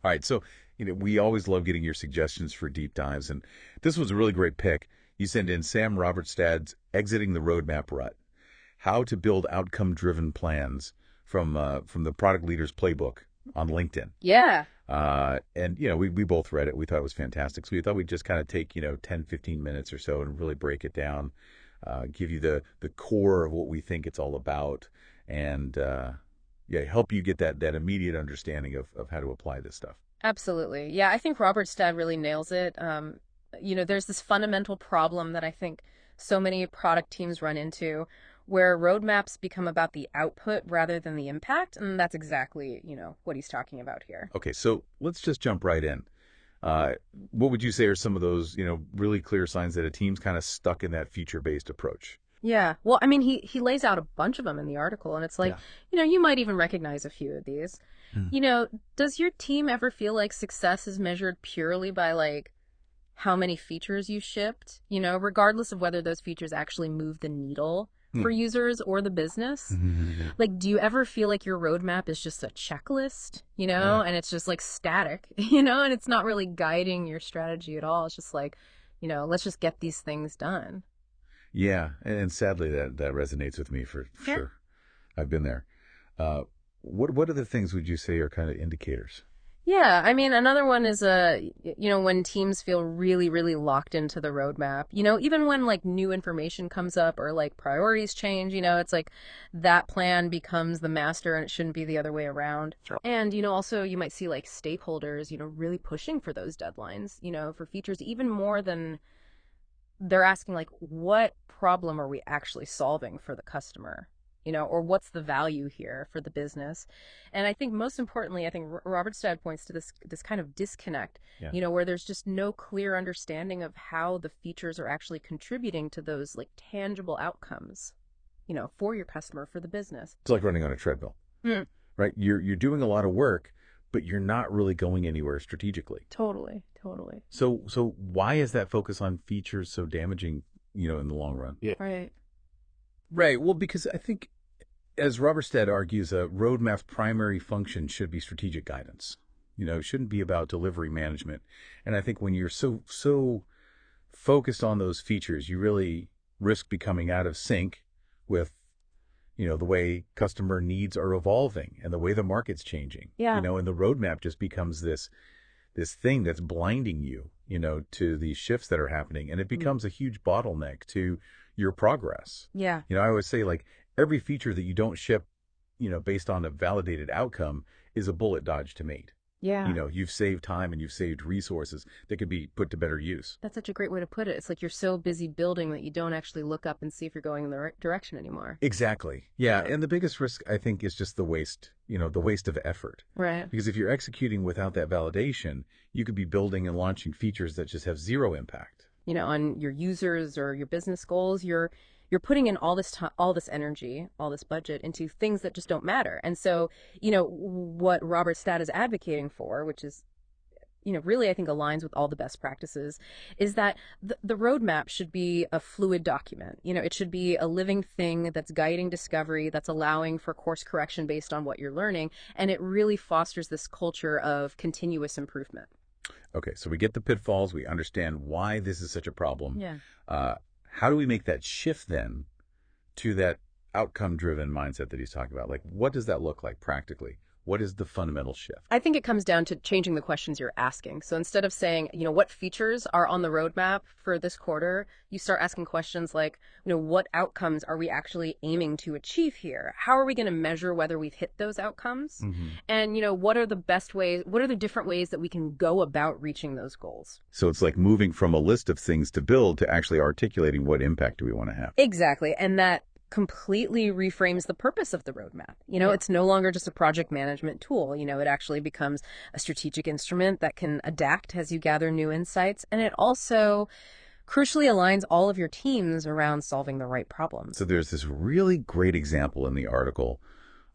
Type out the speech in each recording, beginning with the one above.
All right, so we always love getting your suggestions for deep dives, and this was a really great pick. You send in Sam Robertstad's "Exiting the Roadmap Rut: How to Build Outcome-Driven Plans" from the Product Leader's Playbook on LinkedIn. Yeah. And we both read it. We thought it was fantastic. So we thought we'd just kind of take 10, 15 minutes or so and really break it down, give you the core of what we think it's all about, and yeah, help you get that immediate understanding of how to apply this stuff. Absolutely. Yeah, I think Robert Stad really nails it. There's this fundamental problem that I think so many product teams run into where roadmaps become about the output rather than the impact. And that's exactly, what he's talking about here. Okay, so let's just jump right in. Uh, what would you say are some of those, really clear signs that a team's kind of stuck in that feature-based approach? Yeah. Well, I mean, he lays out a bunch of them in the article, and it's like, Yeah. you might even recognize a few of these. Hmm. Does your team ever feel like success is measured purely by like how many features you shipped, regardless of whether those features actually move the needle for Hmm. users or the business? Yeah. Like, do you ever feel like your roadmap is just a checklist, Yeah. and it's just like static, and it's not really guiding your strategy at all? It's just like, let's just get these things done. Yeah, and sadly that resonates with me for Yeah. sure. I've been there. Uh, what other things would you say are kind of indicators? Yeah, I mean, another one is when teams feel really, really locked into the roadmap. Even when like new information comes up or like priorities change, it's like that plan becomes the master and it shouldn't be the other way around. Sure. And also you might see like stakeholders, really pushing for those deadlines, for features even more than they're asking like what problem are we actually solving for the customer, or what's the value here for the business. And I think most importantly, I think Robert Stad points to this kind of disconnect, Yeah. where there's just no clear understanding of how the features are actually contributing to those like tangible outcomes, for your customer, for the business. It's like running on a treadmill, right? You're doing a lot of work, but you're not really going anywhere strategically. Totally, totally. So why is that focus on features so damaging, in the long run? Yeah. Right. Right. Well, because I think, as Robertstead argues, a roadmap's primary function should be strategic guidance. It shouldn't be about delivery management. And I think when you're so focused on those features, you really risk becoming out of sync with, the way customer needs are evolving and the way the market's changing. Yeah. And the roadmap just becomes this thing that's blinding you, to these shifts that are happening, and it becomes a huge bottleneck to your progress. Yeah. I always say, like, every feature that you don't ship, based on a validated outcome is a bullet dodge to mate. Yeah. You've saved time and you've saved resources that could be put to better use. That's such a great way to put it. It's like you're so busy building that you don't actually look up and see if you're going in the right direction anymore. Exactly. Yeah. And the biggest risk, I think, is just the waste, the waste of effort. Right. Because if you're executing without that validation, you could be building and launching features that just have zero impact. On your users or your business goals, you're putting in all this time, all this energy, all this budget into things that just don't matter. And so, what Robert Stad is advocating for, which is, really I think aligns with all the best practices, is that the roadmap should be a fluid document. It should be a living thing that's guiding discovery, that's allowing for course correction based on what you're learning, and it really fosters this culture of continuous improvement. Okay, so we get the pitfalls. We understand why this is such a problem. Yeah. How do we make that shift then to that outcome-driven mindset that he's talking about? Like, what does that look like practically? What is the fundamental shift? I think it comes down to changing the questions you're asking. So instead of saying, what features are on the roadmap for this quarter, you start asking questions like, what outcomes are we actually aiming to achieve here? How are we going to measure whether we've hit those outcomes? Mm-hmm. And, what are the best ways, what are the different ways that we can go about reaching those goals? So it's like moving from a list of things to build to actually articulating what impact do we want to have. Exactly. And that completely reframes the purpose of the roadmap. It's no longer just a project management tool. It actually becomes a strategic instrument that can adapt as you gather new insights. And it also crucially aligns all of your teams around solving the right problems. So there's this really great example in the article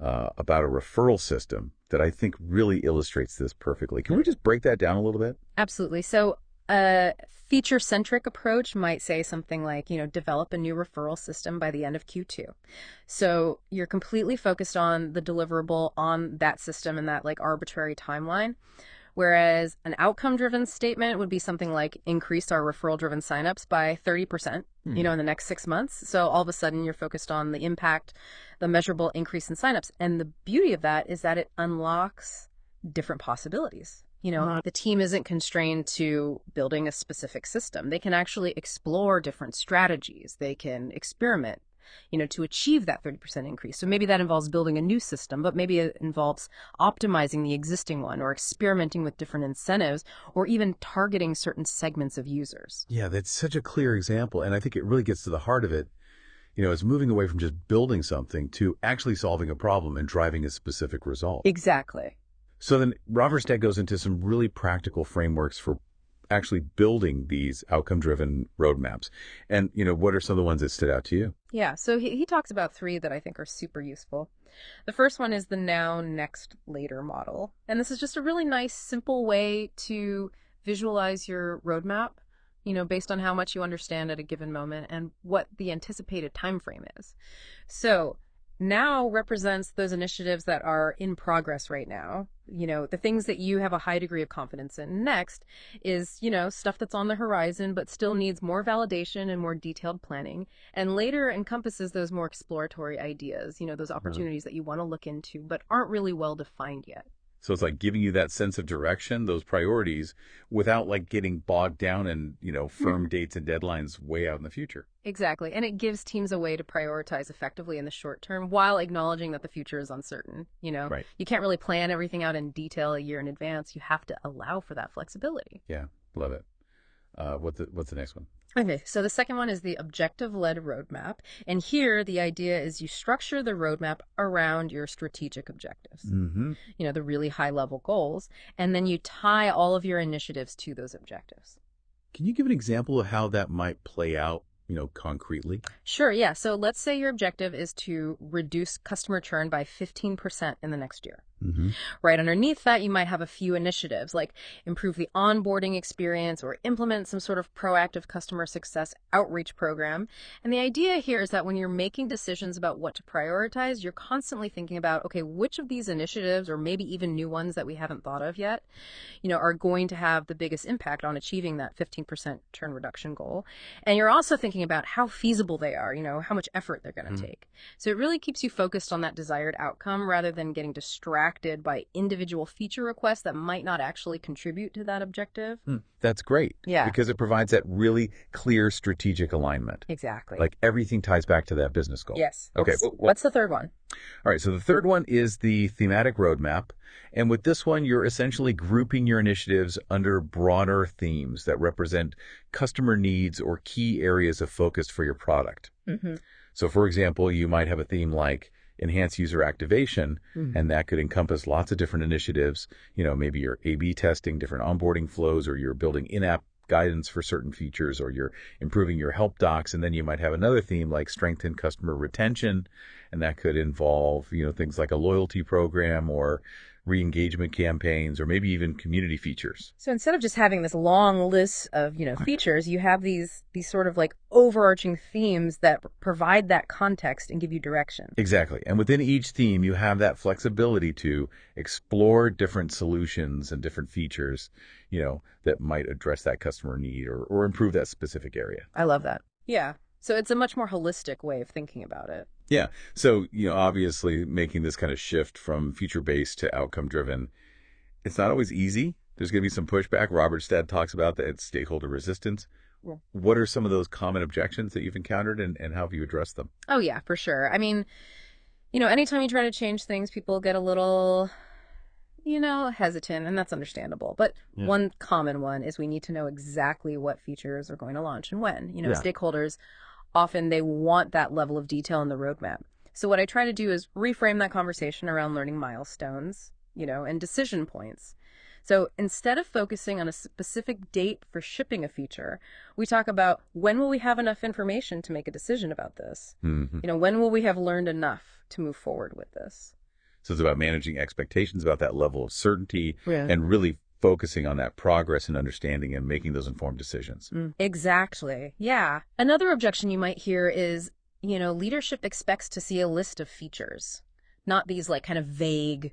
about a referral system that I think really illustrates this perfectly. Can we just break that down a little bit? Absolutely. So a feature-centric approach might say something like, develop a new referral system by the end of Q2. So you're completely focused on the deliverable on that system and that like arbitrary timeline. Whereas an outcome-driven statement would be something like increase our referral-driven signups by 30%, in the next 6 months. So all of a sudden you're focused on the impact, the measurable increase in signups. And the beauty of that is that it unlocks different possibilities. The team isn't constrained to building a specific system. They can actually explore different strategies. They can experiment, to achieve that 30% increase. So maybe that involves building a new system, but maybe it involves optimizing the existing one or experimenting with different incentives or even targeting certain segments of users. Yeah, that's such a clear example. And I think it really gets to the heart of it. It's moving away from just building something to actually solving a problem and driving a specific result. Exactly. So then Robert Stead goes into some really practical frameworks for actually building these outcome-driven roadmaps. And, what are some of the ones that stood out to you? Yeah, so he talks about 3 that I think are super useful. The first one is the now, next, later model. And this is just a really nice, simple way to visualize your roadmap, based on how much you understand at a given moment and what the anticipated time frame is. So now represents those initiatives that are in progress right now, the things that you have a high degree of confidence in. Next is, stuff that's on the horizon but still needs more validation and more detailed planning. And later encompasses those more exploratory ideas, those opportunities that you want to look into but aren't really well defined yet. So it's like giving you that sense of direction, those priorities, without like getting bogged down in, firm dates and deadlines way out in the future. Exactly. And it gives teams a way to prioritize effectively in the short term while acknowledging that the future is uncertain. Right. You can't really plan everything out in detail a year in advance. You have to allow for that flexibility. Yeah, love it. What's the next one? Okay, so the second one is the objective-led roadmap. And here, the idea is you structure the roadmap around your strategic objectives, the really high-level goals, and then you tie all of your initiatives to those objectives. Can you give an example of how that might play out, concretely? Sure, yeah. So let's say your objective is to reduce customer churn by 15% in the next year. Right underneath that, you might have a few initiatives like improve the onboarding experience or implement some sort of proactive customer success outreach program. And the idea here is that when you're making decisions about what to prioritize, you're constantly thinking about, okay, which of these initiatives or maybe even new ones that we haven't thought of yet, are going to have the biggest impact on achieving that 15% churn reduction goal. And you're also thinking about how feasible they are, how much effort they're going to take. So it really keeps you focused on that desired outcome rather than getting distracted by individual feature requests that might not actually contribute to that objective. That's great. Yeah. Because it provides that really clear strategic alignment. Exactly. Like everything ties back to that business goal. Yes. Okay. What's the third one? All right. So the third one is the thematic roadmap. And with this one, you're essentially grouping your initiatives under broader themes that represent customer needs or key areas of focus for your product. So for example, you might have a theme like enhance user activation, and that could encompass lots of different initiatives. Maybe you're A/B testing different onboarding flows, or you're building in-app guidance for certain features, or you're improving your help docs. And then you might have another theme like strengthen customer retention, and that could involve, things like a loyalty program or re-engagement campaigns, or maybe even community features. So instead of just having this long list of, features, you have these sort of like overarching themes that provide that context and give you direction. Exactly. And within each theme, you have that flexibility to explore different solutions and different features, that might address that customer need or improve that specific area. I love that. Yeah. So it's a much more holistic way of thinking about it. Yeah. So, obviously making this kind of shift from feature-based to outcome-driven, it's not always easy. There's going to be some pushback. Robert Stead talks about that. It's stakeholder resistance. Yeah. What are some of those common objections that you've encountered and how have you addressed them? Oh, yeah, for sure. I mean, anytime you try to change things, people get a little, hesitant, and that's understandable. But one common one is we need to know exactly what features are going to launch and when. Stakeholders, often they want that level of detail in the roadmap. So what I try to do is reframe that conversation around learning milestones, and decision points. So instead of focusing on a specific date for shipping a feature, we talk about when will we have enough information to make a decision about this? When will we have learned enough to move forward with this? So it's about managing expectations about that level of certainty and really focusing on that progress and understanding and making those informed decisions. Exactly. Yeah. Another objection you might hear is, leadership expects to see a list of features, not these like kind of vague,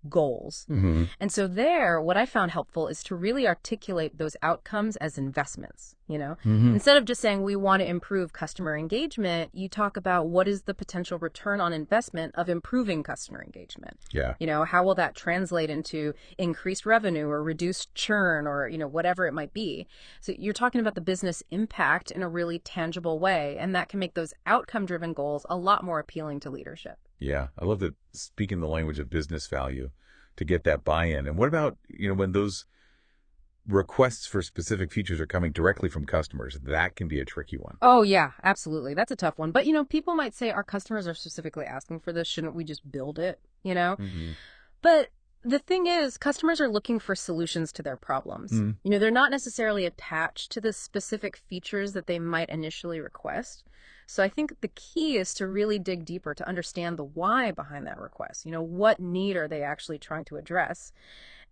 goals. Mm-hmm. And so there, what I found helpful is to really articulate those outcomes as investments, you know? Mm-hmm. Instead of just saying we want to improve customer engagement, you talk about what is the potential return on investment of improving customer engagement. Yeah. You know, how will that translate into increased revenue or reduced churn or, you know, whatever it might be. So you're talking about the business impact in a really tangible way, and that can make those outcome-driven goals a lot more appealing to leadership. Yeah. I love that speaking the language of business value to get that buy-in. And what about, when those requests for specific features are coming directly from customers? That can be a tricky one. Oh, yeah, absolutely. That's a tough one. But, you know, people might say our customers are specifically asking for this. Shouldn't we just build it, you know? Mm-hmm. But the thing is, customers are looking for solutions to their problems. Mm-hmm. You know, they're not necessarily attached to the specific features that they might initially request. So I think the key is to really dig deeper to understand the why behind that request. You know, what need are they actually trying to address?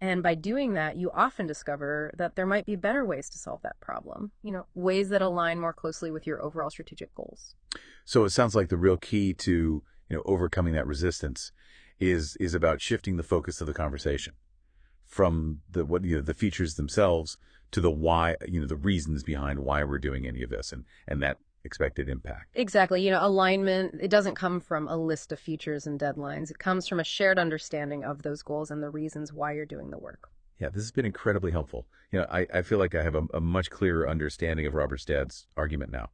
And by doing that, you often discover that there might be better ways to solve that problem, you know, ways that align more closely with your overall strategic goals. So it sounds like the real key to, overcoming that resistance is about shifting the focus of the conversation from the features themselves to the why, the reasons behind why we're doing any of this and that expected impact. Exactly. You know, alignment, it doesn't come from a list of features and deadlines. It comes from a shared understanding of those goals and the reasons why you're doing the work. Yeah, this has been incredibly helpful. I feel like I have a much clearer understanding of Robert Stadd's argument now.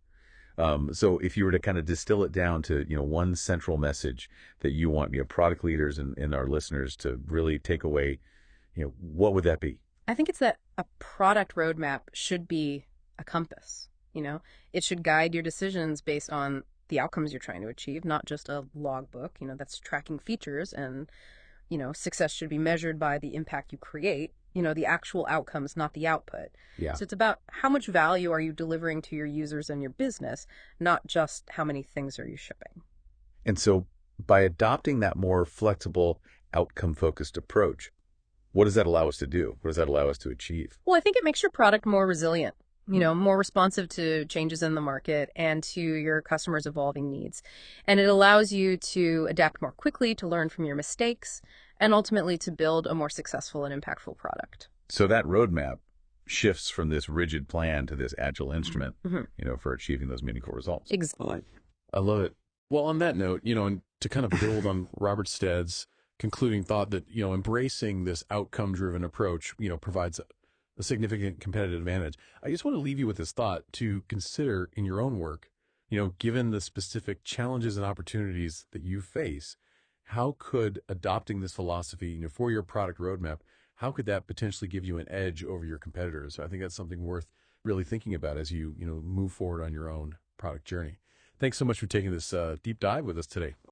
So if you were to kind of distill it down to, one central message that you want, product leaders and our listeners to really take away, what would that be? I think it's that a product roadmap should be a compass. You know, it should guide your decisions based on the outcomes you're trying to achieve, not just a logbook, that's tracking features. And, success should be measured by the impact you create, the actual outcomes, not the output. Yeah. So it's about how much value are you delivering to your users and your business, not just how many things are you shipping. And so by adopting that more flexible, outcome-focused approach, what does that allow us to do? What does that allow us to achieve? Well, I think it makes your product more resilient. More responsive to changes in the market and to your customers' evolving needs. And it allows you to adapt more quickly, to learn from your mistakes, and ultimately to build a more successful and impactful product. So that roadmap shifts from this rigid plan to this agile instrument, for achieving those meaningful results. Exactly. I love it. Well, on that note, and to kind of build on Robert Stadd's concluding thought that, embracing this outcome-driven approach, provides a significant competitive advantage. I just want to leave you with this thought to consider in your own work, given the specific challenges and opportunities that you face, how could adopting this philosophy, for your product roadmap, how could that potentially give you an edge over your competitors? I think that's something worth really thinking about as you, move forward on your own product journey. Thanks so much for taking this deep dive with us today.